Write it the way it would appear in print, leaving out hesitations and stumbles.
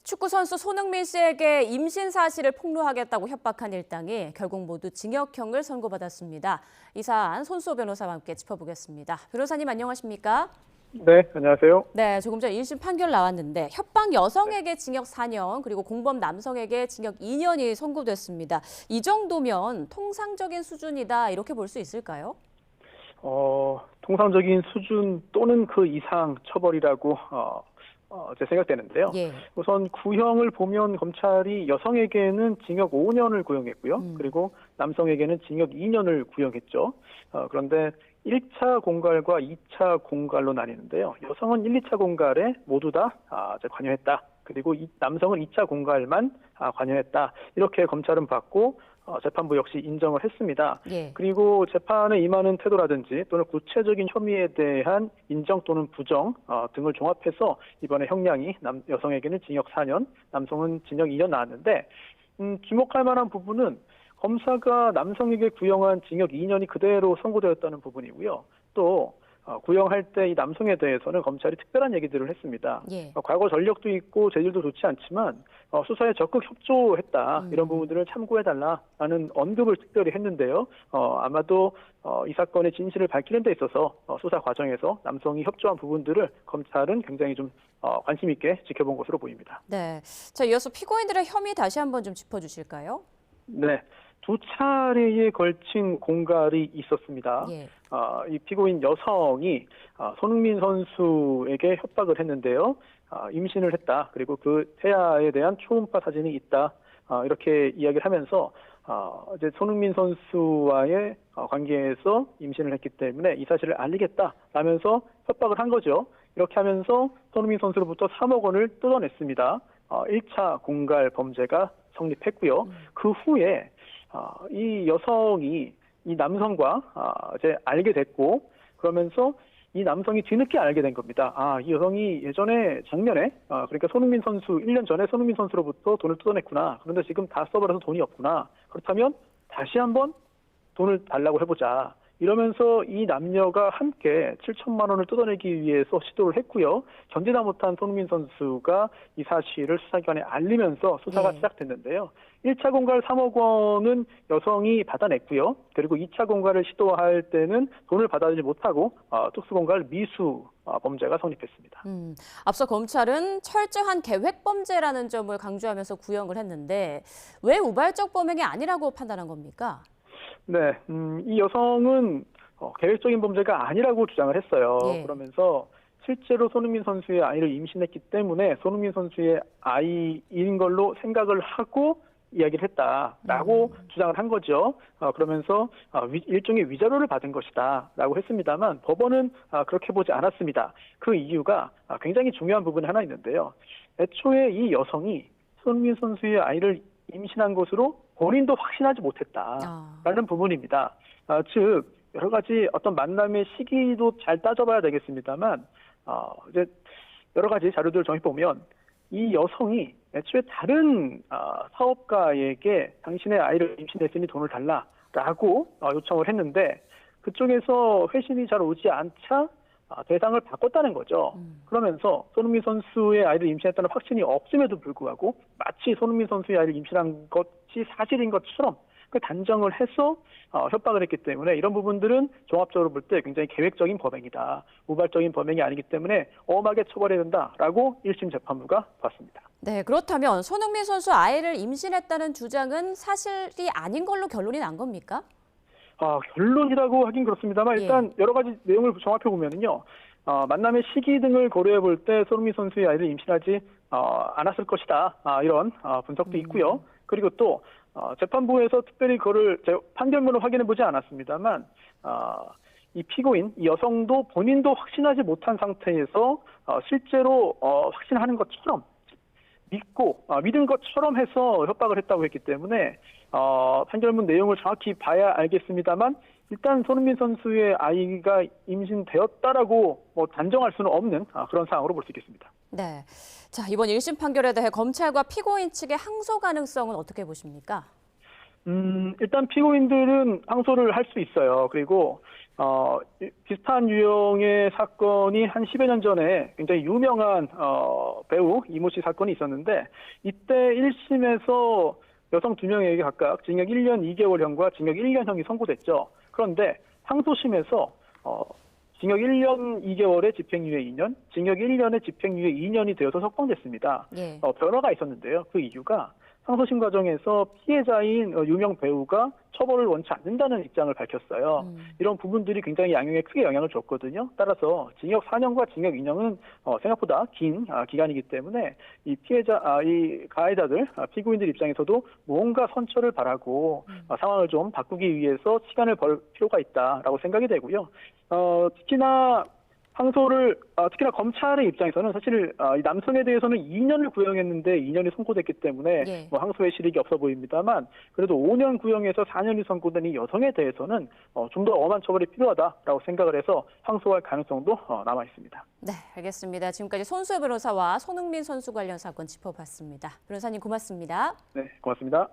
축구 선수 손흥민 씨에게 임신 사실을 폭로하겠다고 협박한 일당이 결국 모두 징역형을 선고받았습니다. 이 사안 손수호 변호사와 함께 짚어보겠습니다. 변호사님 안녕하십니까? 네, 안녕하세요. 네, 조금 전 1심 판결 나왔는데 협박 여성에게 징역 4년 그리고 공범 남성에게 징역 2년이 선고됐습니다. 이 정도면 통상적인 수준이다 이렇게 볼 수 있을까요? 통상적인 수준 또는 그 이상 처벌이라고 제 생각되는데요. 예. 우선 구형을 보면 검찰이 여성에게는 징역 5년을 구형했고요. 그리고 남성에게는 징역 2년을 구형했죠. 그런데 1차 공갈과 2차 공갈로 나뉘는데요. 여성은 1, 2차 공갈에 모두 다 관여했다. 그리고 남성은 2차 공갈만 관여했다. 이렇게 검찰은 봤고 재판부 역시 인정을 했습니다. 예. 그리고 재판에 임하는 태도라든지 또는 구체적인 혐의에 대한 인정 또는 부정 등을 종합해서 이번에 형량이 여성에게는 징역 4년, 남성은 징역 2년 나왔는데 주목할 만한 부분은 검사가 남성에게 구형한 징역 2년이 그대로 선고되었다는 부분이고요. 또 구형할 때 이 남성에 대해서는 검찰이 특별한 얘기들을 했습니다. 예. 과거 전력도 있고 재질도 좋지 않지만 수사에 적극 협조했다. 이런 부분들을 참고해달라라는 언급을 특별히 했는데요. 아마도 이 사건의 진실을 밝히는 데 있어서 수사 과정에서 남성이 협조한 부분들을 검찰은 굉장히 좀 관심 있게 지켜본 것으로 보입니다. 네. 자, 이어서 피고인들의 혐의 다시 한번 좀 짚어주실까요? 네. 두 차례에 걸친 공갈이 있었습니다. 예. 이 피고인 여성이 손흥민 선수에게 협박을 했는데요. 임신을 했다. 그리고 그 태아에 대한 초음파 사진이 있다. 이렇게 이야기를 하면서 이제 손흥민 선수와의 관계에서 임신을 했기 때문에 이 사실을 알리겠다라면서 협박을 한 거죠. 이렇게 하면서 손흥민 선수로부터 3억 원을 뜯어냈습니다. 1차 공갈 범죄가 성립했고요. 그 후에 이 여성이 이 남성과 이제 알게 됐고 그러면서 이 남성이 뒤늦게 알게 된 겁니다. 이 여성이 예전에 작년에 그러니까 손흥민 선수 1년 전에 손흥민 선수로부터 돈을 뜯어냈구나. 그런데 지금 다 써버려서 돈이 없구나. 그렇다면 다시 한번 돈을 달라고 해보자. 이러면서 이 남녀가 함께 7천만 원을 뜯어내기 위해서 시도를 했고요. 견디다 못한 손흥민 선수가 이 사실을 수사기관에 알리면서 수사가 시작됐는데요. 1차 공갈 3억 원은 여성이 받아냈고요. 그리고 2차 공갈을 시도할 때는 돈을 받아들이지 못하고 특수공갈 미수 범죄가 성립했습니다. 앞서 검찰은 철저한 계획 범죄라는 점을 강조하면서 구형을 했는데 왜 우발적 범행이 아니라고 판단한 겁니까? 네, 이 여성은 계획적인 범죄가 아니라고 주장을 했어요. 예. 그러면서 실제로 손흥민 선수의 아이를 임신했기 때문에 손흥민 선수의 아이인 걸로 생각을 하고 이야기를 했다라고 주장을 한 거죠. 그러면서 일종의 위자료를 받은 것이다라고 했습니다만 법원은 그렇게 보지 않았습니다. 그 이유가 굉장히 중요한 부분이 하나 있는데요. 애초에 이 여성이 손흥민 선수의 아이를 임신한 것으로 본인도 확신하지 못했다라는 부분입니다. 즉 여러 가지 어떤 만남의 시기도 잘 따져봐야 되겠습니다만 이제 여러 가지 자료들을 정해 보면 이 여성이 애초에 다른 사업가에게 당신의 아이를 임신했으니 돈을 달라라고 요청을 했는데 그쪽에서 회신이 잘 오지 않자 대상을 바꿨다는 거죠. 그러면서 손흥민 선수의 아이를 임신했다는 확신이 없음에도 불구하고 마치 손흥민 선수의 아이를 임신한 것이 사실인 것처럼 그 단정을 해서 협박을 했기 때문에 이런 부분들은 종합적으로 볼 때 굉장히 계획적인 범행이다. 우발적인 범행이 아니기 때문에 엄하게 처벌해야 된다라고 1심 재판부가 봤습니다. 네, 그렇다면 손흥민 선수 아이를 임신했다는 주장은 사실이 아닌 걸로 결론이 난 겁니까? 결론이라고 하긴 그렇습니다만 일단 여러 가지 내용을 종합해 보면은요. 만남의 시기 등을 고려해 볼 때 손흥민 선수의 아이를 임신하지 않았을 것이다. 이런 분석도 있고요. 그리고 또 재판부에서 특별히 그거를 판결문을 확인해 보지 않았습니다만 이 피고인, 이 여성도 본인도 확신하지 못한 상태에서 실제로 확신하는 것처럼 믿은 것처럼 해서 협박을 했다고 했기 때문에 판결문 내용을 정확히 봐야 알겠습니다만 일단 손흥민 선수의 아이가 임신되었다라고 단정할 수는 없는 그런 상황으로 볼 수 있겠습니다. 네. 자, 이번 1심 판결에 대해 검찰과 피고인 측의 항소 가능성은 어떻게 보십니까? 일단 피고인들은 항소를 할 수 있어요. 그리고 비슷한 유형의 사건이 한 10여 년 전에 굉장히 유명한 배우 이모 씨 사건이 있었는데 이때 1심에서 여성 2명에게 각각 징역 1년 2개월형과 징역 1년형이 선고됐죠. 그런데 항소심에서 징역 1년 2개월의 집행유예 2년, 징역 1년의 집행유예 2년이 되어서 석방됐습니다. 예. 변화가 있었는데요. 그 이유가 항소심 과정에서 피해자인 유명 배우가 처벌을 원치 않는다는 입장을 밝혔어요. 이런 부분들이 굉장히 양형에 크게 영향을 줬거든요. 따라서 징역 4년과 징역 2년은 생각보다 긴 기간이기 때문에 이 이 가해자들, 피고인들 입장에서도 뭔가 선처를 바라고 상황을 좀 바꾸기 위해서 시간을 벌 필요가 있다라고 생각이 되고요. 특히나 특히나 검찰의 입장에서는 사실 이 남성에 대해서는 2년을 구형했는데 2년이 선고됐기 때문에 예. 항소의 실익이 없어 보입니다만 그래도 5년 구형에서 4년이 선고된 이 여성에 대해서는 좀 더 엄한 처벌이 필요하다라고 생각을 해서 항소할 가능성도 남아 있습니다. 네, 알겠습니다. 지금까지 손수혜 변호사와 손흥민 선수 관련 사건 짚어봤습니다. 변호사님 고맙습니다. 네, 고맙습니다.